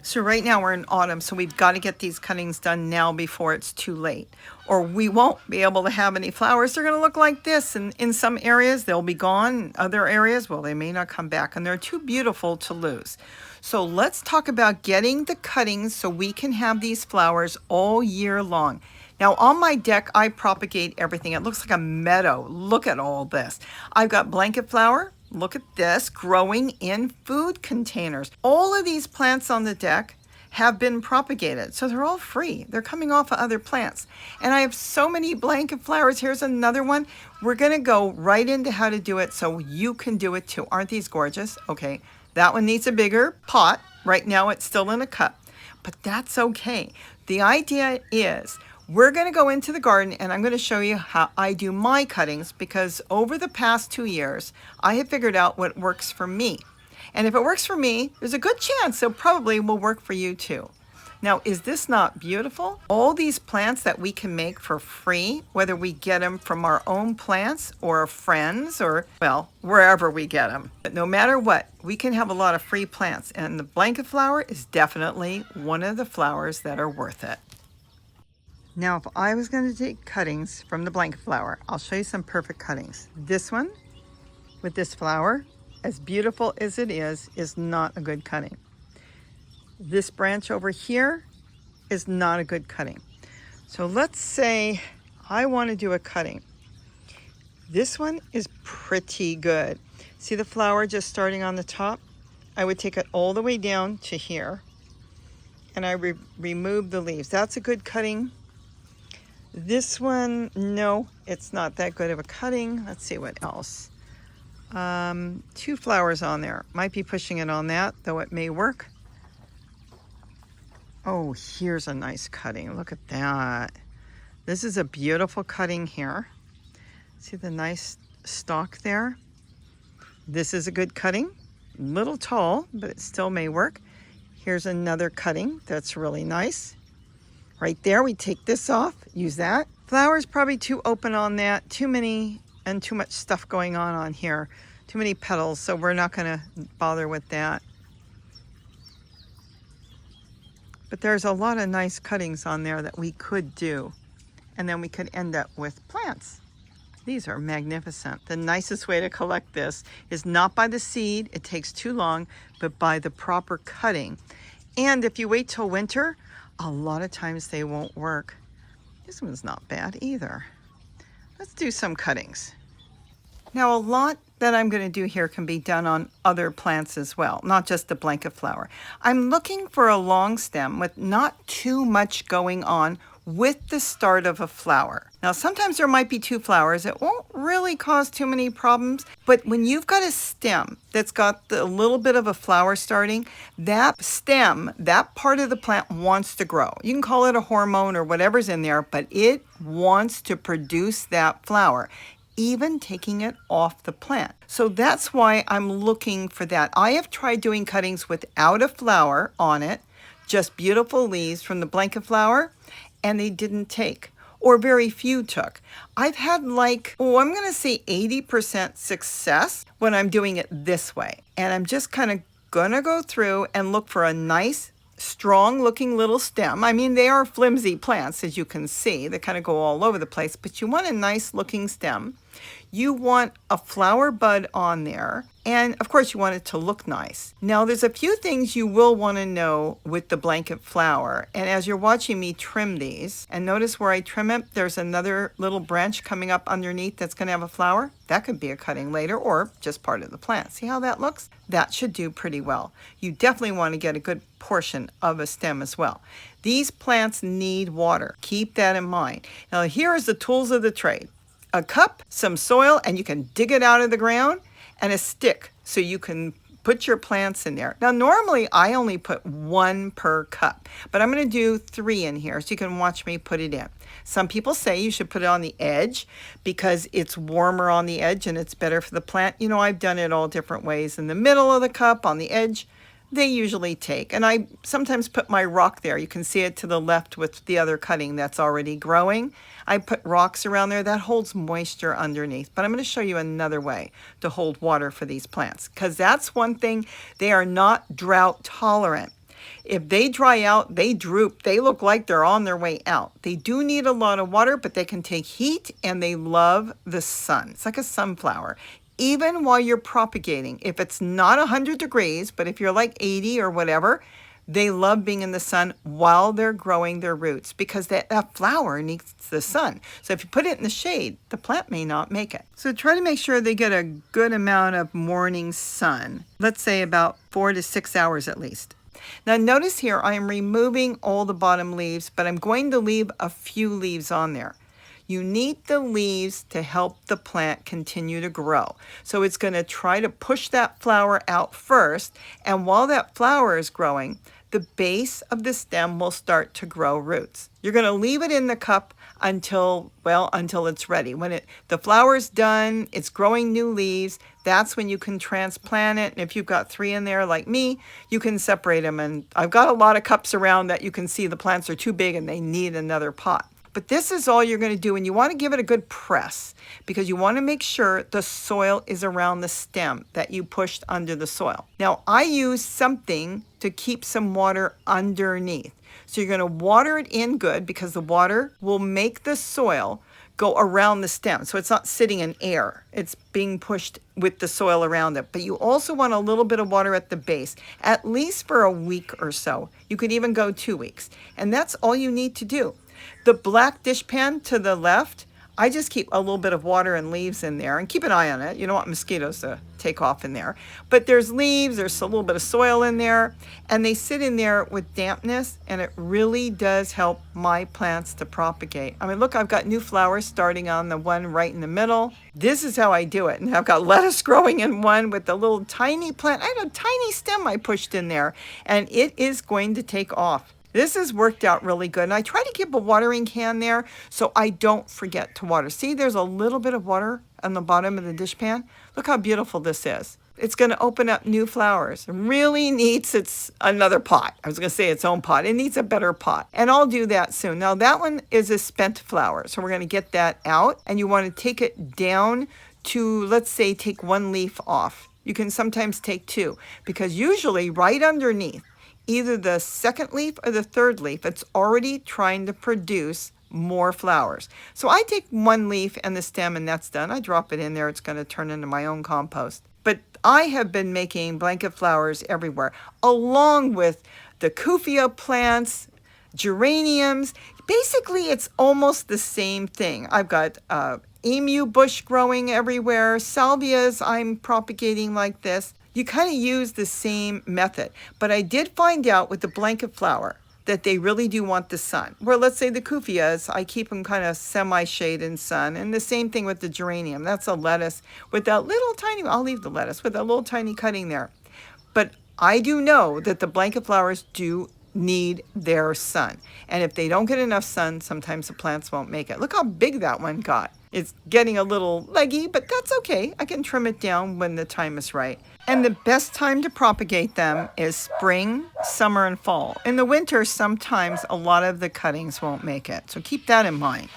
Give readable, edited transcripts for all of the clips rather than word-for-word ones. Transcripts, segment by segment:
So right now we're in autumn, so we've got to get these cuttings done now before it's too late, or we won't be able to have any flowers. They're going to look like this, and in some areas they'll be gone. Other areas, well, they may not come back, and they're too beautiful to lose. So let's talk about getting the cuttings so we can have these flowers all year long. Now on my deck, I propagate everything. It looks like a meadow. Look at all this. I've got blanket flower. Look at this, growing in food containers. All of these plants on the deck have been propagated, so they're all free. They're coming off of other plants. And I have so many blanket flowers. Here's another one. We're gonna go right into how to do it so you can do it too. Aren't these gorgeous? Okay, that one needs a bigger pot. Right now it's still in a cup, but that's okay. The idea is we're going to go into the garden and I'm going to show you how I do my cuttings, because over the past 2 years, I have figured out what works for me. And if it works for me, there's a good chance it probably will work for you too. Now, is this not beautiful? All these plants that we can make for free, whether we get them from our own plants or friends or, well, wherever we get them. But no matter what, we can have a lot of free plants, and the blanket flower is definitely one of the flowers that are worth it. Now, if I was going to take cuttings from the blanket flower, I'll show you some perfect cuttings. This one with this flower, as beautiful as it is not a good cutting. This branch over here is not a good cutting. So let's say I want to do a cutting. This one is pretty good. See the flower just starting on the top? I would take it all the way down to here, and I remove the leaves. That's a good cutting. This one, no, it's not that good of a cutting. Let's see what else. 2 flowers on there. Might be pushing it on that, though it may work. Oh, here's a nice cutting. Look at that. This is a beautiful cutting here. See the nice stalk there? This is a good cutting. Little tall, but it still may work. Here's another cutting that's really nice. Right there, we take this off, use that. Flowers probably too open on that, too many and too much stuff going on here. Too many petals, so we're not gonna bother with that. But there's a lot of nice cuttings on there that we could do, and then we could end up with plants. These are magnificent. The nicest way to collect this is not by the seed, it takes too long, but by the proper cutting. And if you wait till winter, a lot of times they won't work. This one's not bad either. Let's do some cuttings. Now, a lot that I'm going to do here can be done on other plants as well, not just the blanket flower. I'm looking for a long stem with not too much going on with the start of a flower. Now, sometimes there might be 2 flowers. It won't really cause too many problems, but when you've got a stem that's got a little bit of a flower starting, that stem, that part of the plant wants to grow. You can call it a hormone or whatever's in there, but it wants to produce that flower, even taking it off the plant. So that's why I'm looking for that. I have tried doing cuttings without a flower on it, just beautiful leaves from the blanket flower, and they didn't take, or very few took. I've had I'm going to say 80% success when I'm doing it this way. And I'm just kind of going to go through and look for a nice, strong looking little stem. I mean, they are flimsy plants, as you can see. They kind of go all over the place, but you want a nice looking stem. You want a flower bud on there, and of course you want it to look nice. Now, there's a few things you will want to know with the blanket flower, and as you're watching me trim these, and notice where I trim it, there's another little branch coming up underneath that's going to have a flower. That could be a cutting later, or just part of the plant. See how that looks? That should do pretty well. You definitely want to get a good portion of a stem as well. These plants need water. Keep that in mind. Now, here is the tools of the trade. A cup, some soil, and you can dig it out of the ground, and a stick so you can put your plants in there. Now, normally I only put 1 per cup, but I'm going to do 3 in here so you can watch me put it in. Some people say you should put it on the edge because it's warmer on the edge and it's better for the plant. You know, I've done it all different ways. In the middle of the cup, on the edge, they usually take. And I sometimes put my rock there. You can see it to the left with the other cutting that's already growing. I put rocks around there. That holds moisture underneath. But I'm going to show you another way to hold water for these plants, because that's one thing. They are not drought tolerant. If they dry out, they droop. They look like they're on their way out. They do need a lot of water, but they can take heat and they love the sun. It's like a sunflower. Even while you're propagating, if it's not 100 degrees, but if you're like 80 or whatever, they love being in the sun while they're growing their roots because that flower needs the sun. So if you put it in the shade, the plant may not make it. So try to make sure they get a good amount of morning sun. Let's say about 4 to 6 hours at least. Now notice here I am removing all the bottom leaves, but I'm going to leave a few leaves on there. You need the leaves to help the plant continue to grow. So it's going to try to push that flower out first, and while that flower is growing, the base of the stem will start to grow roots. You're going to leave it in the cup until it's ready. When the flower's done, it's growing new leaves, that's when you can transplant it. And if you've got 3 in there like me, you can separate them. And I've got a lot of cups around that you can see the plants are too big and they need another pot. But this is all you're going to do, and you want to give it a good press because you want to make sure the soil is around the stem that you pushed under the soil. Now, I use something to keep some water underneath. So you're going to water it in good because the water will make the soil go around the stem. So it's not sitting in air. It's being pushed with the soil around it. But you also want a little bit of water at the base, at least for a week or so. You could even go 2 weeks. And that's all you need to do. The black dishpan to the left, I just keep a little bit of water and leaves in there, and keep an eye on it. You don't want mosquitoes to take off in there. But there's leaves, there's a little bit of soil in there, and they sit in there with dampness, and it really does help my plants to propagate. I mean, look, I've got new flowers starting on the one right in the middle. This is how I do it. And I've got lettuce growing in one with a little tiny plant. I had a tiny stem I pushed in there, and it is going to take off. This has worked out really good. And I try to keep a watering can there so I don't forget to water. See, there's a little bit of water on the bottom of the dishpan. Look how beautiful this is. It's going to open up new flowers. It really needs another pot. I was going to say its own pot. It needs a better pot. And I'll do that soon. Now that one is a spent flower. So we're going to get that out. And you want to take it down to, let's say, take 1 leaf off. You can sometimes take 2 because usually right underneath, either the 2nd leaf or the 3rd leaf, it's already trying to produce more flowers. So I take 1 leaf and the stem and that's done. I drop it in there. It's going to turn into my own compost. But I have been making blanket flowers everywhere, along with the Kufia plants, geraniums. Basically, it's almost the same thing. I've got emu bush growing everywhere. Salvias I'm propagating like this. You kind of use the same method, but I did find out with the blanket flower that they really do want the sun. Where let's say the Kufias, I keep them kind of semi-shade in sun, and the same thing with the geranium. That's a lettuce with that little tiny, I'll leave the lettuce, with that little tiny cutting there. But I do know that the blanket flowers do need their sun. And if they don't get enough sun, sometimes the plants won't make it. Look how big that one got. It's getting a little leggy, but that's okay. I can trim it down when the time is right. And the best time to propagate them is spring, summer, and fall. In the winter, sometimes a lot of the cuttings won't make it. So keep that in mind.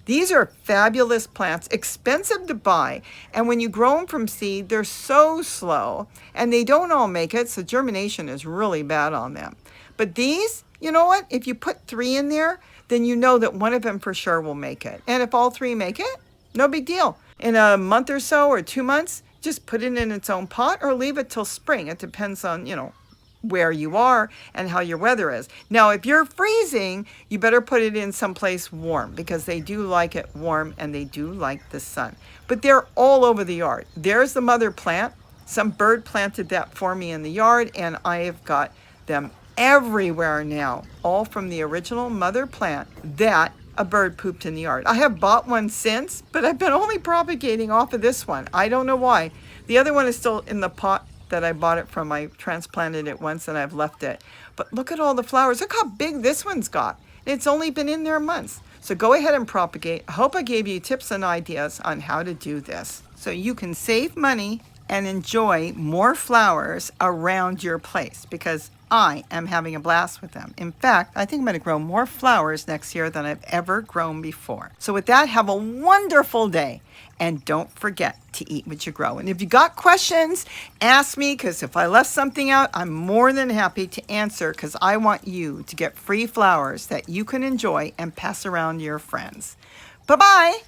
These are fabulous plants, expensive to buy. And when you grow them from seed, they're so slow and they don't all make it. So germination is really bad on them. But these, you know what? If you put 3 in there, then you know that one of them for sure will make it. And if all 3 make it, no big deal. In a month or so or 2 months, just put it in its own pot or leave it till spring. It depends on, where you are and how your weather is. Now, if you're freezing, you better put it in someplace warm because they do like it warm and they do like the sun. But they're all over the yard. There's the mother plant. Some bird planted that for me in the yard, and I have got them everywhere now, all from the original mother plant that a bird pooped in the yard. I have bought one since, but I've been only propagating off of this one. I don't know why. The other one is still in the pot that I bought it from. I transplanted it once and I've left it. But look at all the flowers. Look how big this one's got. It's only been in there months. So go ahead and propagate. I hope I gave you tips and ideas on how to do this so you can save money and enjoy more flowers around your place, because I am having a blast with them. In fact, I think I'm going to grow more flowers next year than I've ever grown before. So with that, have a wonderful day. And don't forget to eat what you grow. And if you got questions, ask me, because if I left something out, I'm more than happy to answer, because I want you to get free flowers that you can enjoy and pass around to your friends. Bye-bye.